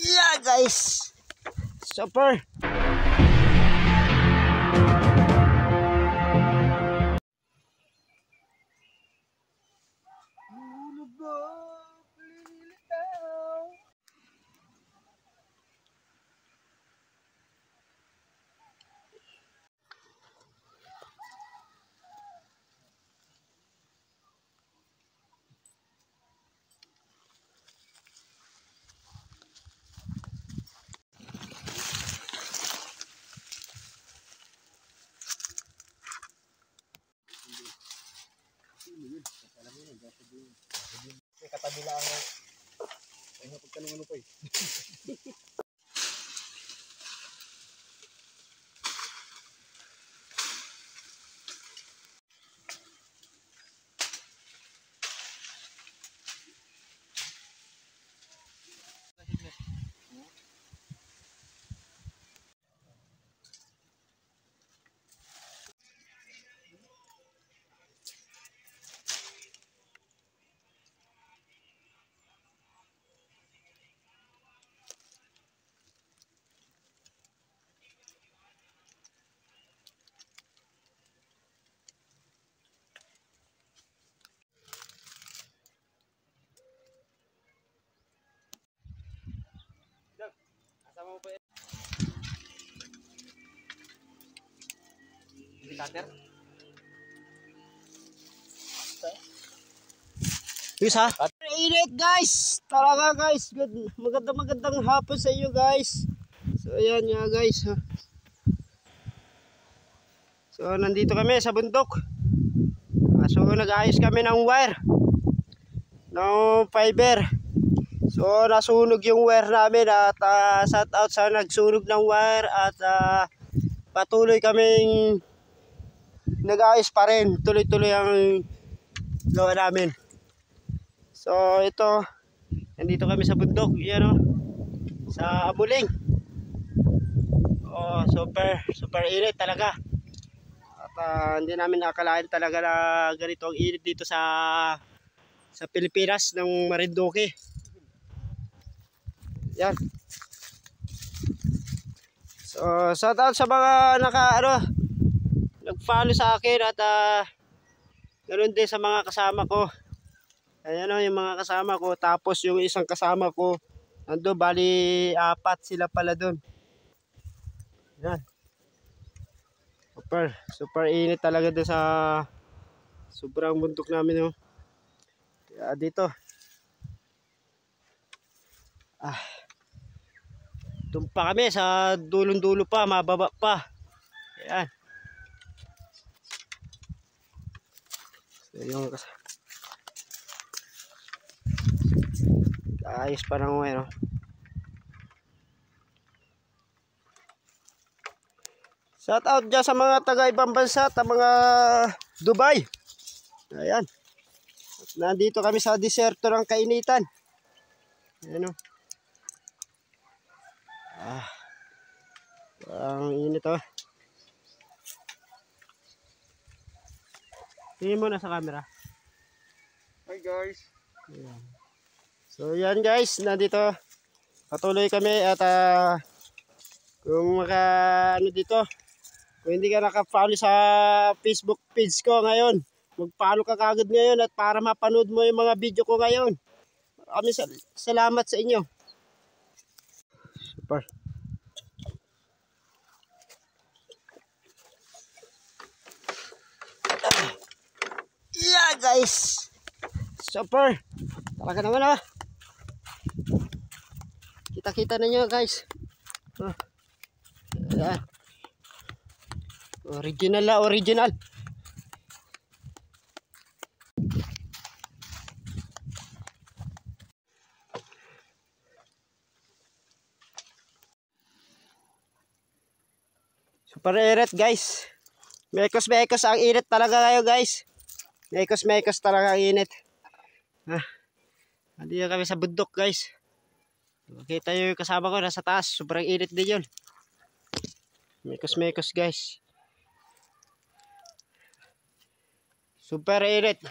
Yeah guys, super. Katabi lang ako. Ay, pagtanungan ko eh. Kasama mo pa eh. Cutter? Peace ha? Init guys! Talaga guys! Good. Magandang hapon sa iyo guys. So ayan nga guys ha. So nandito kami sa bundok. So nag-ayos kami ng wire. Ng fiber. So nasunog yung wire namin at shout out sa nagsunog ng wire at patuloy kaming nag-ayos pa rin. Tuloy-tuloy ang gawa namin. So ito, nandito kami sa bundok, yan o, sa Amuling. Oh, super init talaga. At hindi namin nakakalain talaga na ganito ang init dito sa Pilipinas ng Marinduque. Yan. So shout out sa mga nag-follow sa akin at ganoon din sa mga kasama ko. Ayan o yung mga kasama ko. Tapos yung isang kasama ko nando, bali 4 sila pala doon. Yan. Super init talaga doon sa sobrang bundok namin o. Kaya dito doon pa kami sa dulong-dulo pa, mababa pa. Ayan. So yung ayos pa ng ano. Shout out dyan sa mga taga ibang bansa, sa mga Dubai. Ayan. At nandito kami sa diserto ng kainitan. Ayan o. Ang init o. Tingin mo na sa camera. Hi guys. Ayan. So yan guys, nandito patuloy kami at kung dito, kung hindi ka naka-follow sa Facebook page ko ngayon, mag-follow ka kagad ngayon at para mapanood mo yung mga video ko ngayon. Maraming salamat sa inyo. Super. Yeah guys. Super. Talaga naman Kita-kita na nyo guys. Ayan. Original. Super init guys. Mekos ang init talaga kayo guys. Mekos talaga ang init. Nandito kami sa bundok guys. Makita nyo yung kasama ko nasa taas. Sobrang init din yun. Mekos guys. Super init.